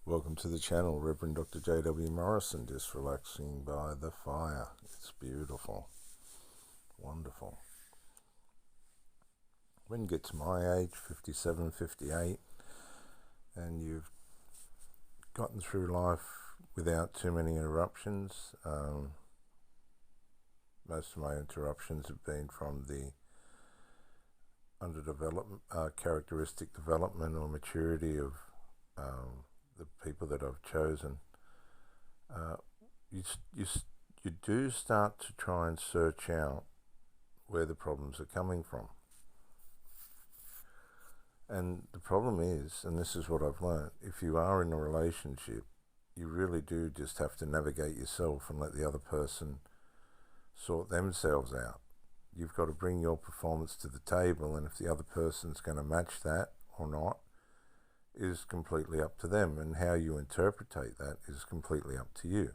Welcome to the channel, Reverend Dr. J.W. Morrison, just relaxing by the fire. It's beautiful, wonderful. When you get to my age, 57, 58, and you've gotten through life without too many interruptions, most of my interruptions have been from the underdevelopment, characteristic development or maturity of the people that I've chosen. You, you, you do start to try and search out where the problems are coming from. And the problem is, and this is what I've learned, if you are in a relationship, you really do just have to navigate yourself and let the other person sort themselves out. You've got to bring your performance to the table, and if the other person's going to match that or not is completely up to them, and how you interpretate that is completely up to you.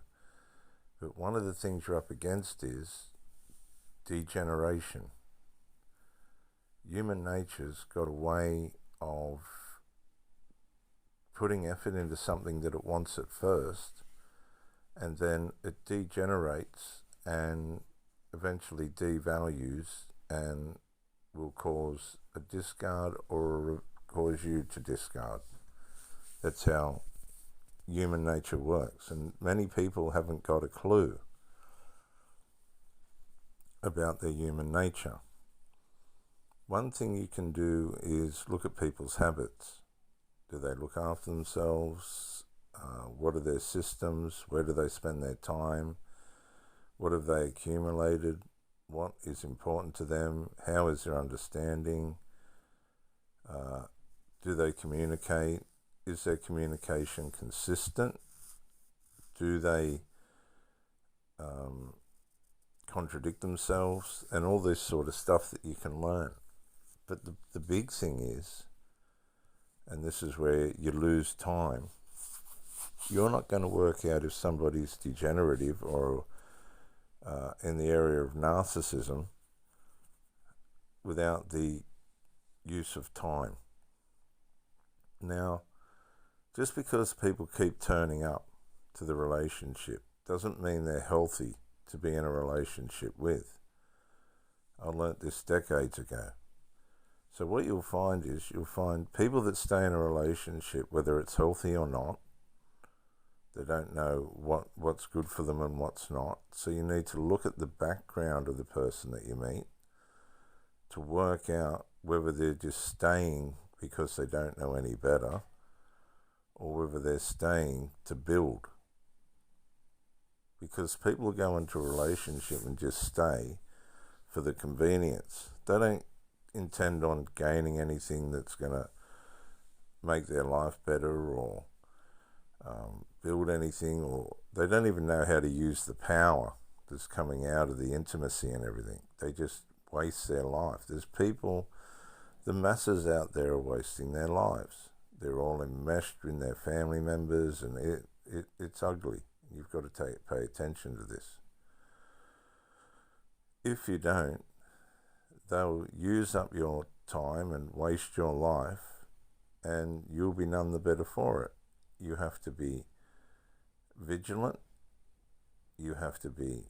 But one of the things you're up against is degeneration. Human nature's got a way of putting effort into something that it wants at first, and then it degenerates and eventually devalues and will cause a discard or cause you to discard. That's how human nature works, and many people haven't got a clue about their human nature. One thing you can do is look at people's habits. Do they look after themselves? What are their systems? Where do they spend their time? What have they accumulated? What is important to them? How is their understanding? Do they communicate? Is their communication consistent? Do they contradict themselves? And all this sort of stuff that you can learn. But the big thing is, and this is where you lose time, you're not going to work out if somebody's degenerative or in the area of narcissism without the use of time. Now, just because people keep turning up to the relationship doesn't mean they're healthy to be in a relationship with. I learnt this decades ago. So what you'll find is people that stay in a relationship, whether it's healthy or not, they don't know what's good for them and what's not. So you need to look at the background of the person that you meet to work out whether they're just staying because they don't know any better, or whether they're staying to build. Because people go into a relationship and just stay for the convenience. They don't intend on gaining anything that's going to make their life better or build anything, or they don't even know how to use the power that's coming out of the intimacy and everything. They just waste their life. There's people, the masses out there are wasting their lives. They're all enmeshed in their family members, and it's ugly. You've got to pay attention to this. If you don't, they'll use up your time and waste your life, and you'll be none the better for it. You have to be vigilant. You have to be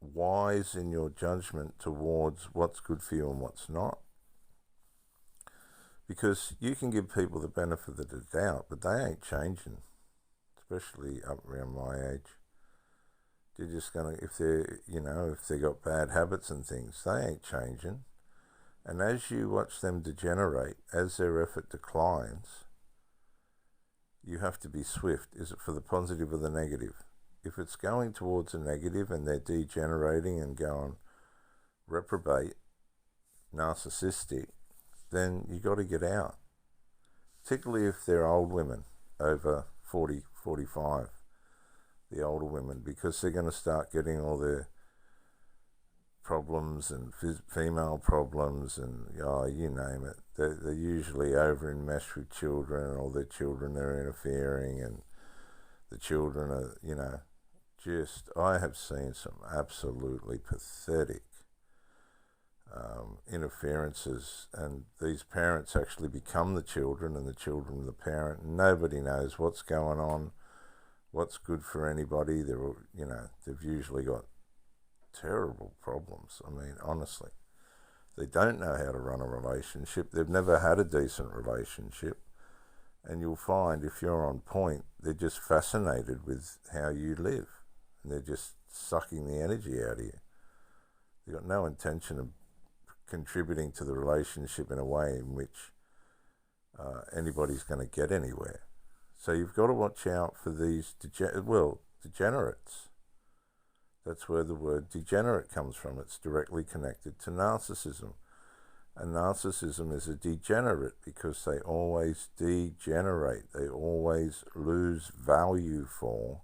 wise in your judgment towards what's good for you and what's not. Because you can give people the benefit of the doubt, but they ain't changing, especially up around my age. They're just gonna, if they got bad habits and things, they ain't changing. And as you watch them degenerate, as their effort declines, you have to be swift. Is it for the positive or the negative? If it's going towards a negative and they're degenerating and going reprobate, narcissistic, then you got to get out. Particularly if they're old women, over 40, 45, the older women, because they're going to start getting all their problems and female problems and you name it. They're usually over enmeshed with children, or their children are interfering, and the children are, I have seen some absolutely pathetic interferences, and these parents actually become the children and the children the parent. Nobody knows what's going on, what's good for anybody. They've usually got terrible problems. I mean, honestly, they don't know how to run a relationship. They've never had a decent relationship. And you'll find if you're on point, they're just fascinated with how you live. And they're just sucking the energy out of you. They've got no intention of contributing to the relationship in a way in which anybody's going to get anywhere. So you've got to watch out for these degenerates. That's where the word degenerate comes from. It's directly connected to narcissism. And narcissism is a degenerate because they always degenerate. They always lose value for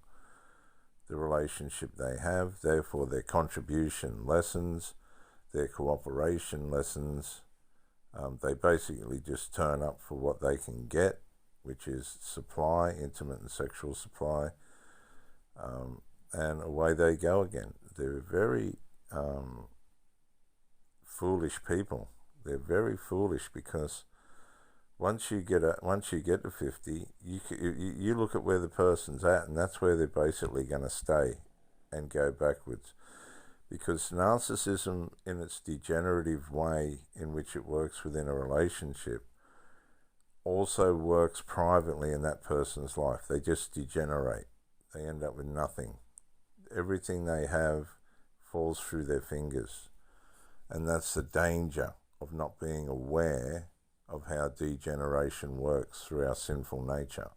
the relationship they have. Therefore, their contribution lessens, their cooperation lessens. They basically just turn up for what they can get, which is supply, intimate and sexual supply, and away they go again. They're very foolish people. They're very foolish because once you get to 50, you look at where the person's at, and that's where they're basically going to stay and go backwards. Because narcissism, in its degenerative way in which it works within a relationship, also works privately in that person's life. They just degenerate. They end up with nothing. Everything they have falls through their fingers. And that's the danger of not being aware of how degeneration works through our sinful nature.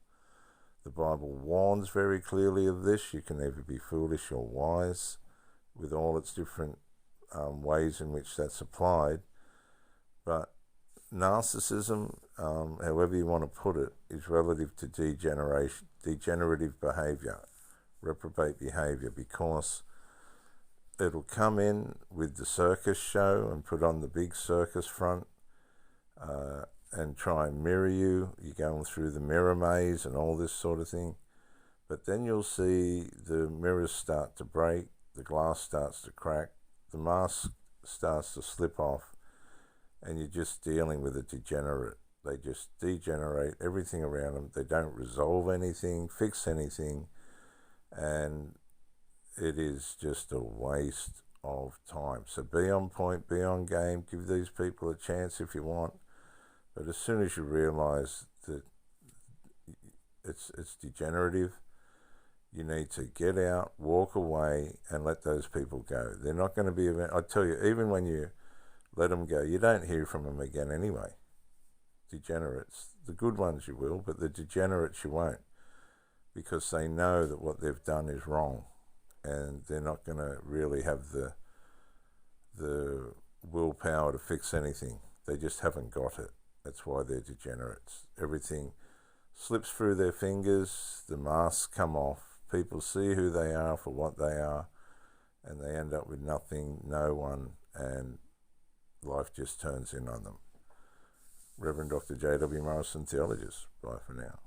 The Bible warns very clearly of this. You can either be foolish or wise, with all its different ways in which that's applied. But narcissism, however you want to put it, is relative to degenerative behavior, reprobate behavior, because it'll come in with the circus show and put on the big circus front and try and mirror you. You're going through the mirror maze and all this sort of thing. But then you'll see the mirrors start to break, the glass starts to crack, the mask starts to slip off, and you're just dealing with a degenerate. They just degenerate everything around them. They don't resolve anything, fix anything, and it is just a waste of time. So be on point, be on game, give these people a chance if you want. But as soon as you realize that it's degenerative, you need to get out, walk away, and let those people go. They're not going to be, I tell you, even when you let them go, you don't hear from them again anyway. Degenerates. The good ones you will, but the degenerates you won't, because they know that what they've done is wrong, and they're not going to really have the willpower to fix anything. They just haven't got it. That's why they're degenerates. Everything slips through their fingers, the masks come off, people see who they are for what they are, and they end up with nothing, no one, and life just turns in on them. Reverend Dr. J.W. Morrison, Theologist. Bye for now.